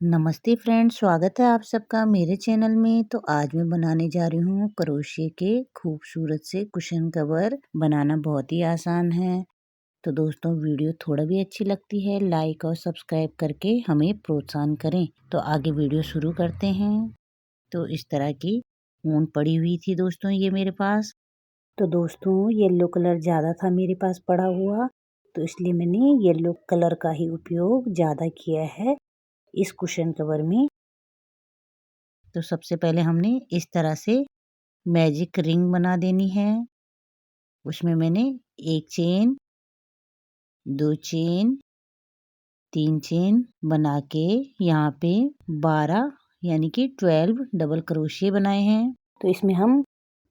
नमस्ते फ्रेंड्स, स्वागत है आप सबका मेरे चैनल में। तो आज मैं बनाने जा रही हूँ क्रोशिया के खूबसूरत से कुशन कवर। बनाना बहुत ही आसान है। तो दोस्तों, वीडियो थोड़ा भी अच्छी लगती है लाइक और सब्सक्राइब करके हमें प्रोत्साहन करें। तो आगे वीडियो शुरू करते हैं। तो इस तरह की ऊन पड़ी हुई थी दोस्तों ये मेरे पास। तो दोस्तों, येलो कलर ज़्यादा था मेरे पास पड़ा हुआ, तो इसलिए मैंने येलो कलर का ही उपयोग ज़्यादा किया है इस कुशन कवर में। तो सबसे पहले हमने इस तरह से मैजिक रिंग बना देनी है। उसमें मैंने एक चेन, 2 चेन, 3 चेन बना के यहाँ पे 12 यानी कि 12 डबल क्रोशिया बनाए हैं। तो इसमें हम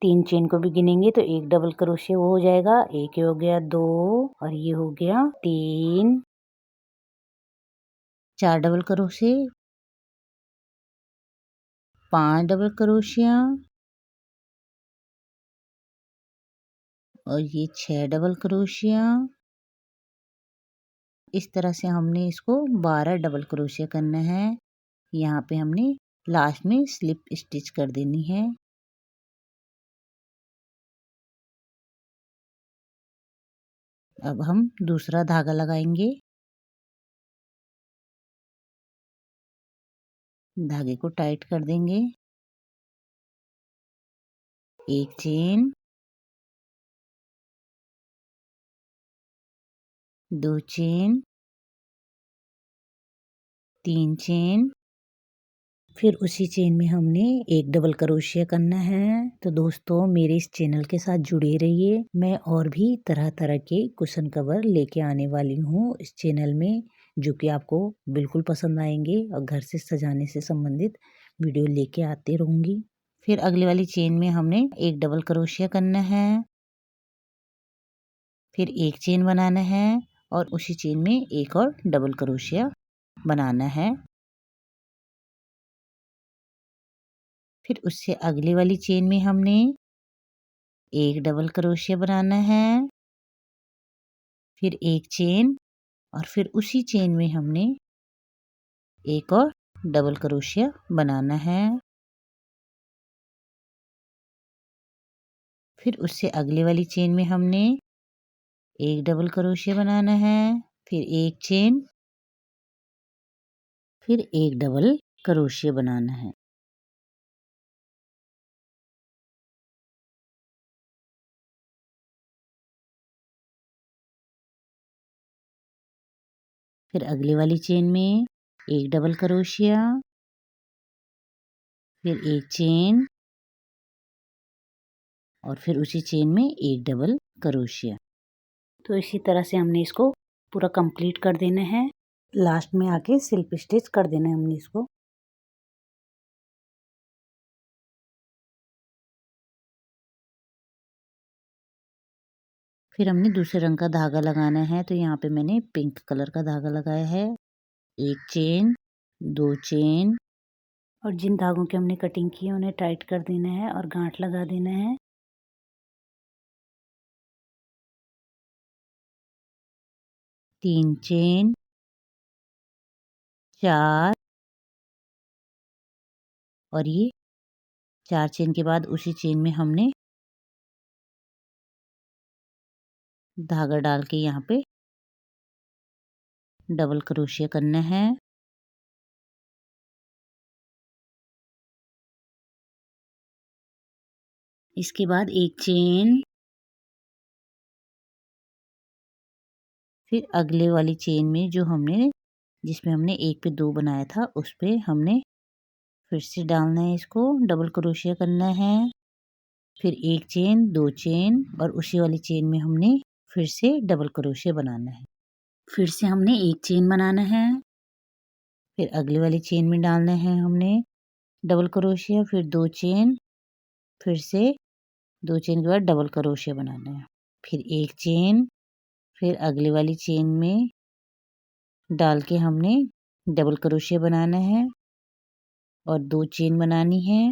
3 चेन को भी गिनेंगे तो एक डबल क्रोशिया वो हो जाएगा। एक ये हो गया 2 और ये हो गया 3, 4 डबल क्रोशिया, 5 डबल क्रोशिया और ये 6 डबल क्रोशिया। इस तरह से हमने इसको 12 डबल क्रोशिया करना है। यहाँ पे हमने लास्ट में स्लिप स्टिच कर देनी है। अब हम दूसरा धागा लगाएंगे। धागे को टाइट कर देंगे। एक चेन, 2 चेन, 3 चेन, फिर उसी चेन में हमने एक डबल क्रोशिया करना है। तो दोस्तों, मेरे इस चैनल के साथ जुड़े रहिए। मैं और भी तरह तरह के कुशन कवर लेके आने वाली हूँ इस चैनल में, जो कि आपको बिल्कुल पसंद आएंगे और घर से सजाने से संबंधित वीडियो लेके आते रहूंगी। फिर अगली वाली चेन में हमने एक डबल क्रोशिया करना है। फिर एक चेन बनाना है और उसी चेन में एक और डबल क्रोशिया बनाना है। फिर उससे अगली वाली चेन में हमने एक डबल क्रोशिया बनाना है। फिर एक चेन और फिर उसी चेन में हमने एक और डबल क्रोशिया बनाना है। फिर उससे अगली वाली चेन में हमने एक डबल क्रोशिया बनाना है। फिर एक चेन, फिर एक डबल क्रोशिया बनाना है। फिर अगली वाली चेन में एक डबल क्रोशिया, फिर एक चेन और फिर उसी चेन में एक डबल क्रोशिया। तो इसी तरह से हमने इसको पूरा कंप्लीट कर देना है। लास्ट में आके स्लिप स्टिच कर देना है हमने इसको। फिर हमने दूसरे रंग का धागा लगाना है। तो यहाँ पे मैंने पिंक कलर का धागा लगाया है। एक चेन, 2 चेन और जिन धागों की हमने कटिंग की है उन्हें टाइट कर देना है और गांठ लगा देना है। तीन चेन, 4 और ये 4 चेन के बाद उसी चेन में हमने धागा डाल के यहाँ पे डबल क्रोशिया करना है। इसके बाद एक चेन, फिर अगले वाली चेन में जो हमने जिसमें हमने एक पे 2 बनाया था उस पे हमने फिर से डालना है, इसको डबल क्रोशिया करना है। फिर एक चेन, 2 चेन और उसी वाली चेन में हमने फिर से डबल क्रोशिया बनाना है। फिर से हमने एक चेन बनाना है। फिर अगली वाली चेन में डालना है हमने डबल क्रोशिया, फिर 2 चेन, फिर से 2 चेन के बाद डबल क्रोशिया बनाना है। फिर एक चेन, फिर अगली वाली चेन में डाल के हमने डबल क्रोशिया बनाना है और 2 चेन बनानी है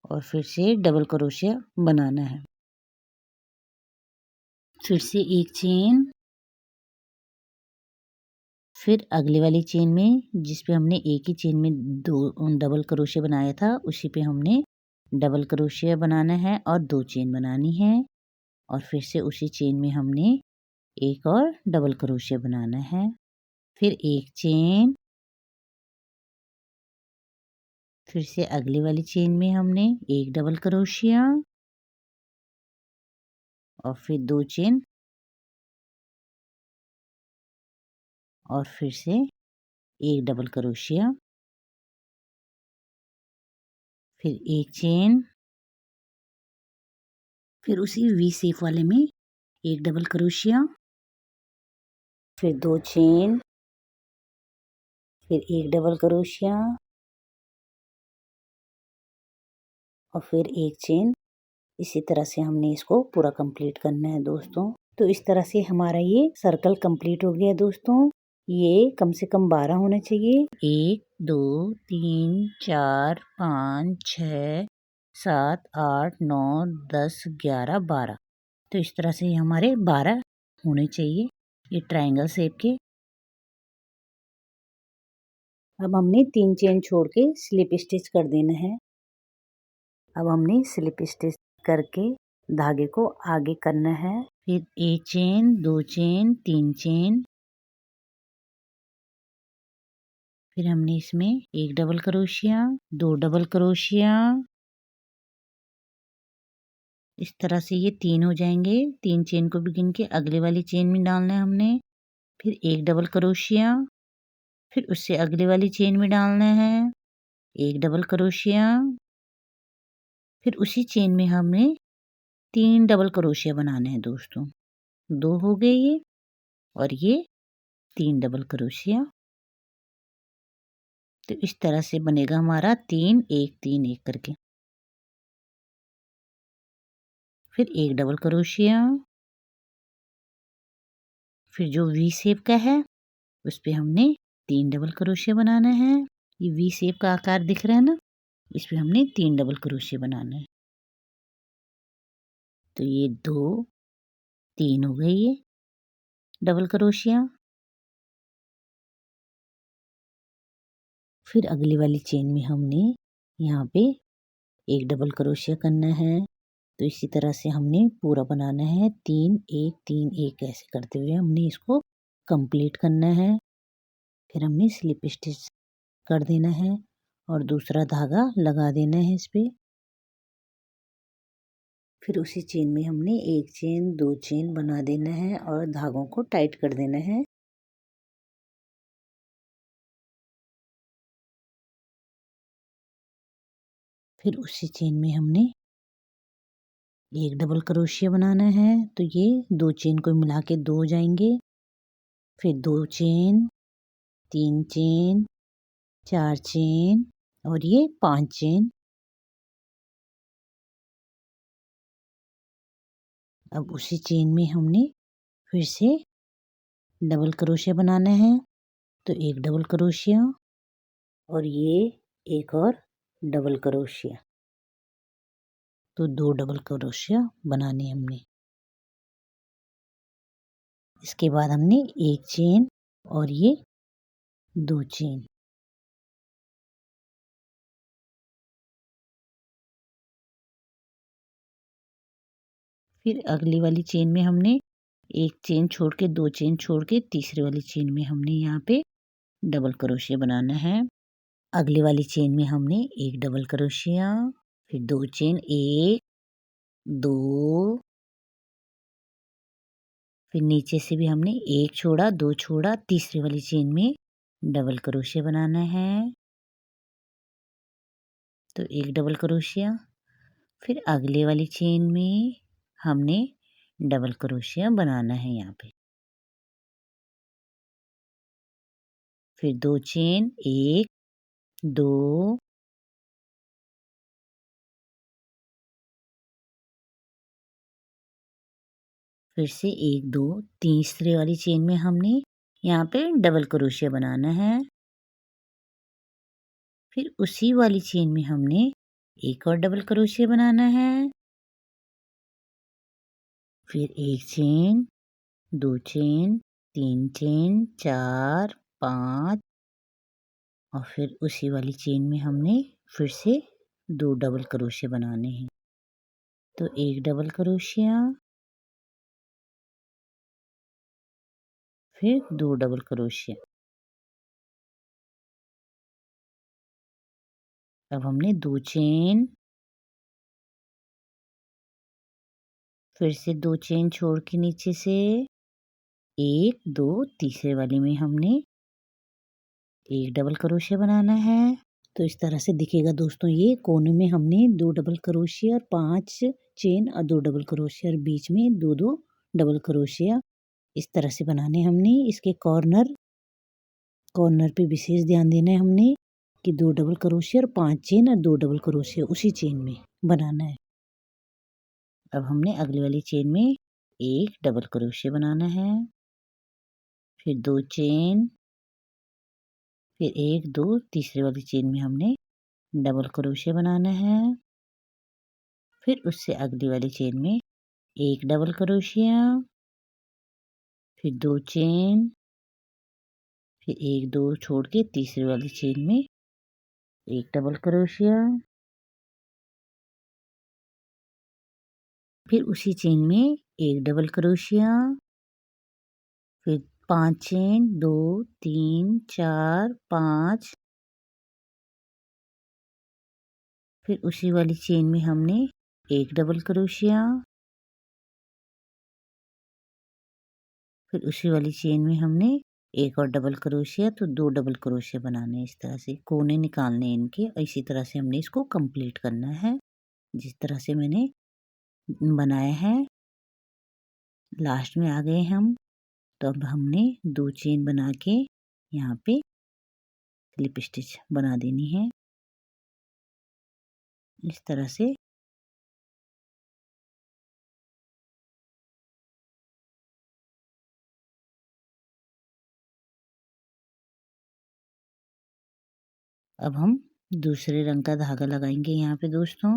और फिर से डबल क्रोशिया बनाना है। फिर से एक चेन, फिर अगली वाली चेन में जिस पे हमने एक ही चेन में दो डबल क्रोशिया बनाया था उसी पे हमने डबल क्रोशिया बनाना है और 2 चेन बनानी है और फिर से उसी चेन में हमने एक और डबल क्रोशिया बनाना है। फिर एक चेन, फिर से अगली वाली चेन में हमने एक डबल क्रोशिया और फिर 2 चेन और फिर से एक डबल क्रोशिया, फिर एक चेन, फिर उसी वी शेप वाले में एक डबल क्रोशिया, फिर 2 चेन, फिर एक डबल क्रोशिया और फिर एक चेन। इसी तरह से हमने इसको पूरा कंप्लीट करना है दोस्तों। तो इस तरह से हमारा ये सर्कल कंप्लीट हो गया दोस्तों। ये कम से कम 12 होने चाहिए। 1 2 3 4 5 6 7 8 9 10 11 12। तो इस तरह से हमारे 12 होने चाहिए ये ट्रायंगल शेप के। अब हमने 3 चेन छोड़ के स्लिप स्टिच कर देना है। अब हमने स्लिप स्टिच करके धागे को आगे करना है। फिर एक चेन, 2 चेन, 3 चेन, फिर हमने इसमें एक डबल क्रोशिया, 2 डबल क्रोशिया, इस तरह से ये 3 हो जाएंगे। 3 चेन को भी गिन के अगले वाली चेन में डालना है हमने। फिर एक डबल क्रोशिया, फिर उससे अगले वाली चेन में डालना है एक डबल क्रोशिया, फिर उसी चेन में हमने 3 डबल क्रोशिया बनाने हैं दोस्तों। 2 हो गए ये और ये 3 डबल क्रोशिया। तो इस तरह से बनेगा हमारा 3 1 3 1 करके। फिर एक डबल क्रोशिया, फिर जो वी शेप का है उस पे हमने 3 डबल क्रोशिया बनाना है। ये वी शेप का आकार दिख रहा है ना, इस पे हमने 3 डबल क्रोशिया बनाना है। तो ये 2 3 हो गई ये डबल क्रोशिया। फिर अगली वाली चेन में हमने यहाँ पे एक डबल क्रोशिया करना है। तो इसी तरह से हमने पूरा बनाना है 3 1 3 1 ऐसे करते हुए हमने इसको कंप्लीट करना है। फिर हमने स्लिप स्टिच कर देना है और दूसरा धागा लगा देना है इस पे। फिर उसी चेन में हमने एक चेन 2 चेन बना देना है और धागों को टाइट कर देना है। फिर उसी चेन में हमने एक डबल क्रोशिया बनाना है। तो ये 2 चेन को मिला के 2 हो जाएंगे। फिर 2 चेन, 3 चेन, 4 चेन और ये 5 चेन। अब उसी चेन में हमने फिर से डबल क्रोशिया बनाना है। तो एक डबल क्रोशिया और ये एक और डबल क्रोशिया। तो 2 डबल क्रोशिया बनाने हमने। इसके बाद हमने एक चेन और ये 2 चेन। फिर अगली वाली चेन में हमने एक चेन छोड़ के 2 चेन छोड़ के तीसरी वाली चेन में हमने यहाँ पे डबल क्रोशिया बनाना है। अगली वाली चेन में हमने एक डबल क्रोशिया, फिर 2 चेन, 1 2, फिर नीचे से भी हमने एक छोड़ा 2 छोड़ा, तीसरी वाली चेन में डबल क्रोशिया बनाना है। तो एक डबल क्रोशिया, फिर अगले वाली चेन में हमने डबल क्रोशिया बनाना है यहाँ पे। फिर 2 चेन, 1 2, फिर से 1 2, तीसरे वाली चेन में हमने यहाँ पे डबल क्रोशिया बनाना है। फिर उसी वाली चेन में हमने एक और डबल क्रोशिया बनाना है। फिर एक चेन, 2 चेन, 3 चेन, 4 5 और फिर उसी वाली चेन में हमने फिर से 2 डबल क्रोशिया बनाने हैं। तो 1 डबल क्रोशिया, फिर 2 डबल क्रोशिया। अब हमने 2 चेन, फिर से 2 चेन छोड़ के नीचे से 1 2 तीसरे वाले में हमने 1 डबल क्रोशिया बनाना है। तो इस तरह से दिखेगा दोस्तों, ये कोने में हमने 2 डबल क्रोशिया और 5 चेन और 2 डबल क्रोशिया और बीच में 2 डबल क्रोशिया इस तरह से बनाने हमने। इसके कॉर्नर पे विशेष ध्यान देना है हमने कि 2 डबल क्रोशिया और 5 चेन और 2 डबल क्रोशिया उसी चेन में बनाना है। अब हमने अगली वाली चेन में 1 डबल क्रोशिया बनाना है, फिर 2 चेन, फिर 1 2 तीसरे वाली चेन में हमने डबल क्रोशिया बनाना है, फिर उससे अगली वाली चेन में 1 डबल क्रोशिया, फिर 2 चेन, फिर 1 2 छोड़ के तीसरी वाली चेन में 1 डबल क्रोशिया, फिर उसी चेन में 1 डबल क्रोशिया, फिर 5 चेन 2 3 4 5, फिर उसी वाली चेन में हमने 1 डबल क्रोशिया, फिर उसी वाली चेन में हमने 1 और डबल क्रोशिया। तो 2 डबल क्रोशिया बनाने इस तरह से, कोने निकालने इनके और इसी तरह से हमने इसको कंप्लीट करना है जिस तरह से मैंने बनाया है। लास्ट में आ गए हम, तो अब हमने 2 चेन बना के यहाँ पे स्लिप स्टिच बना देनी है इस तरह से। अब हम दूसरे रंग का धागा लगाएंगे यहाँ पे दोस्तों।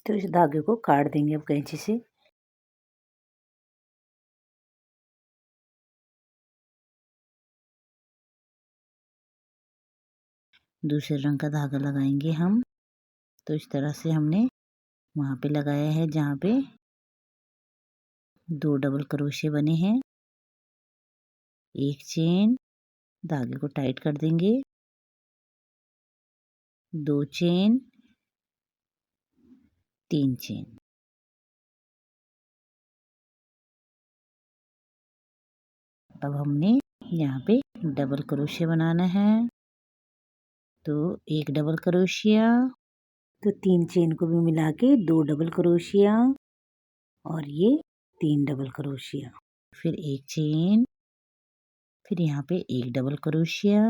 तो इस धागे को काट देंगे अब कैंची से। दूसरे रंग का धागा लगाएंगे हम। तो इस तरह से हमने वहाँ पे लगाया है जहाँ पे 2 डबल क्रोशिया बने हैं। 1 चेन, धागे को टाइट कर देंगे, 2 चेन, 3 चेन। अब हमने यहाँ पे डबल क्रोशिया बनाना है। तो 1 डबल क्रोशिया, तो 3 चेन को भी मिला के 2 डबल क्रोशिया और ये 3 डबल क्रोशिया, फिर 1 चेन, फिर यहाँ पे 1 डबल क्रोशिया,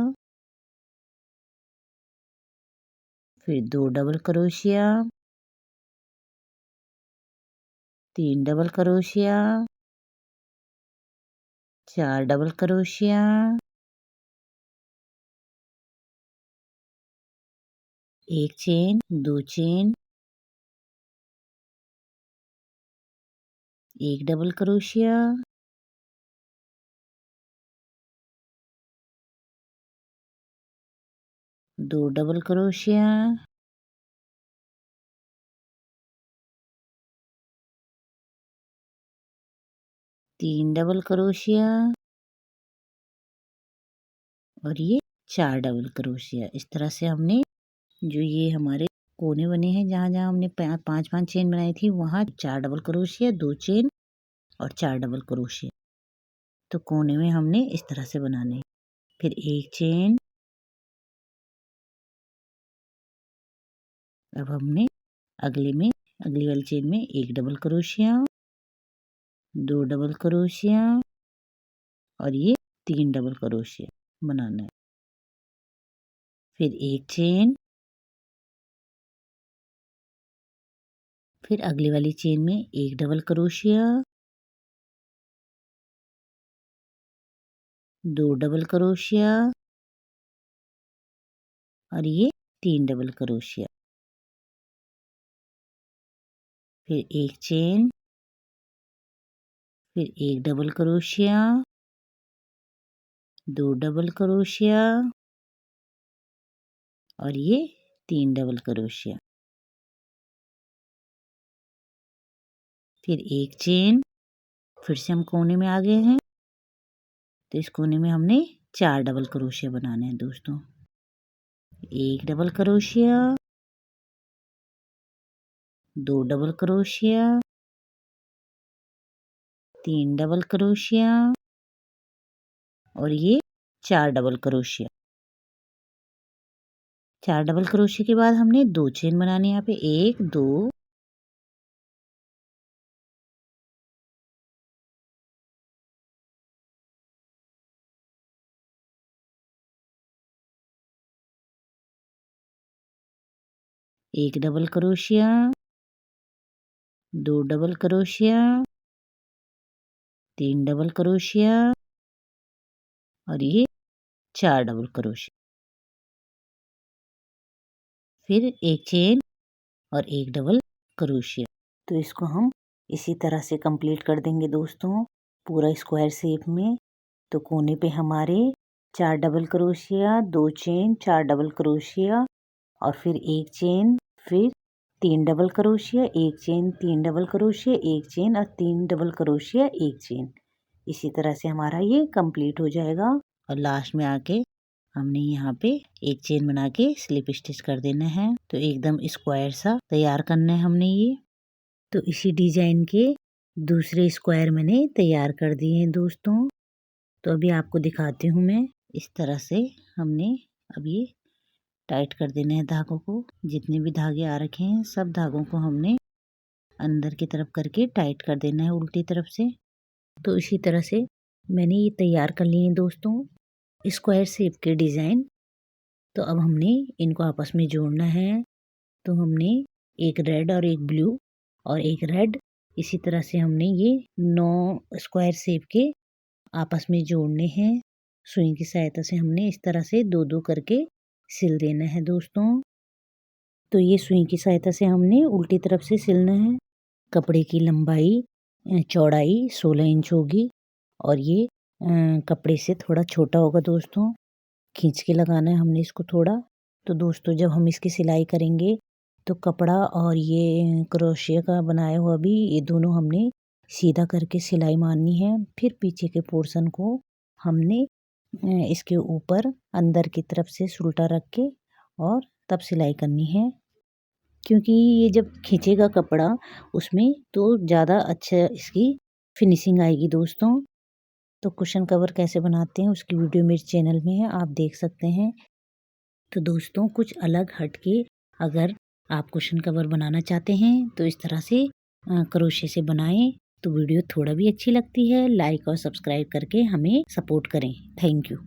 फिर 2 double crochet, 3 double crochet, 4 double crochet, 1 chain, 2 chain, 1 double crochet, 2 double crochet, तीन डबल क्रोशिया और ये 4 डबल क्रोशिया। इस तरह से हमने जो ये हमारे कोने बने हैं जहाँ जहाँ हमने 5 चेन बनाई थी वहाँ 4 डबल क्रोशिया, 2 चेन और 4 डबल क्रोशिया। तो कोने में हमने इस तरह से बनाने। फिर 1 चेन। अब हमने अगली वाली चेन में 1 डबल क्रोशिया, 2 डबल क्रोशिया और ये 3 डबल क्रोशिया बनाना है। फिर 1 चेन, फिर अगली वाली चेन में 1 डबल क्रोशिया, 2 डबल क्रोशिया और ये 3 डबल क्रोशिया, फिर 1 चेन, फिर 1 डबल क्रोशिया, 2 डबल क्रोशिया और ये 3 डबल क्रोशिया। फिर एक चेन, फिर से हम कोने में आ गए हैं, तो इस कोने में हमने 4 डबल क्रोशिया बनाने हैं दोस्तों। 1 double crochet, 2 double crochet, 3 double crochet और ये 4 डबल क्रोशिया। 4 डबल क्रोशिया के बाद हमने 2 चेन बनानी है यहाँ पे, 1 2 1 double crochet, 2 double crochet, 3 double crochet और ये 4 डबल क्रोशिया। फिर एक चेन और 1 डबल क्रोशिया। तो इसको हम इसी तरह से कंप्लीट कर देंगे दोस्तों, पूरा स्क्वायर शेप में। तो कोने पे हमारे 4 double crochet, 2 chain, 4 double crochet और फिर एक चेन, फिर 3 डबल क्रोशिया, एक चेन, 3 डबल क्रोशिया, एक चेन और 3 डबल क्रोशिया, एक चेन। इसी तरह से हमारा ये कंप्लीट हो जाएगा और लास्ट में आके हमने यहाँ पे एक चेन बना के स्लिप स्टिच कर देना है। तो एकदम स्क्वायर सा तैयार करना है हमने ये। तो इसी डिजाइन के दूसरे स्क्वायर मैंने तैयार कर दिए हैं दोस्तों। तो अभी आपको दिखाती हूँ मैं। इस तरह से हमने अब ये टाइट कर देने हैं धागों को। जितने भी धागे आ रखे हैं सब धागों को हमने अंदर की तरफ करके टाइट कर देना है उल्टी तरफ से। तो इसी तरह से मैंने ये तैयार कर लिए हैं दोस्तों स्क्वायर शेप के डिज़ाइन। तो अब हमने इनको आपस में जोड़ना है। तो हमने एक रेड और एक ब्लू और एक रेड, इसी तरह से हमने ये 9 स्क्वायर शेप के आपस में जोड़ने हैं। सुई की सहायता से हमने इस तरह से 2-2 करके सिल देना है दोस्तों। तो ये सुई की सहायता से हमने उल्टी तरफ से सिलना है। कपड़े की लंबाई चौड़ाई 16 इंच होगी और ये कपड़े से थोड़ा छोटा होगा दोस्तों। खींच के लगाना है हमने इसको थोड़ा। तो दोस्तों जब हम इसकी सिलाई करेंगे तो कपड़ा और ये क्रोशिया का बनाया हुआ भी, ये दोनों हमने सीधा करके सिलाई मारनी है। फिर पीछे के पोर्शन को हमने इसके ऊपर अंदर की तरफ से सुलटा रख के और तब सिलाई करनी है। क्योंकि ये जब खींचेगा कपड़ा उसमें तो ज़्यादा अच्छा इसकी फिनिशिंग आएगी दोस्तों। तो कुशन कवर कैसे बनाते हैं उसकी वीडियो मेरे चैनल में है, आप देख सकते हैं। तो दोस्तों कुछ अलग हट के अगर आप कुशन कवर बनाना चाहते हैं तो इस तरह से क्रोशे से बनाएं। तो वीडियो थोड़ा भी अच्छी लगती है लाइक और सब्सक्राइब करके हमें सपोर्ट करें। Thank you.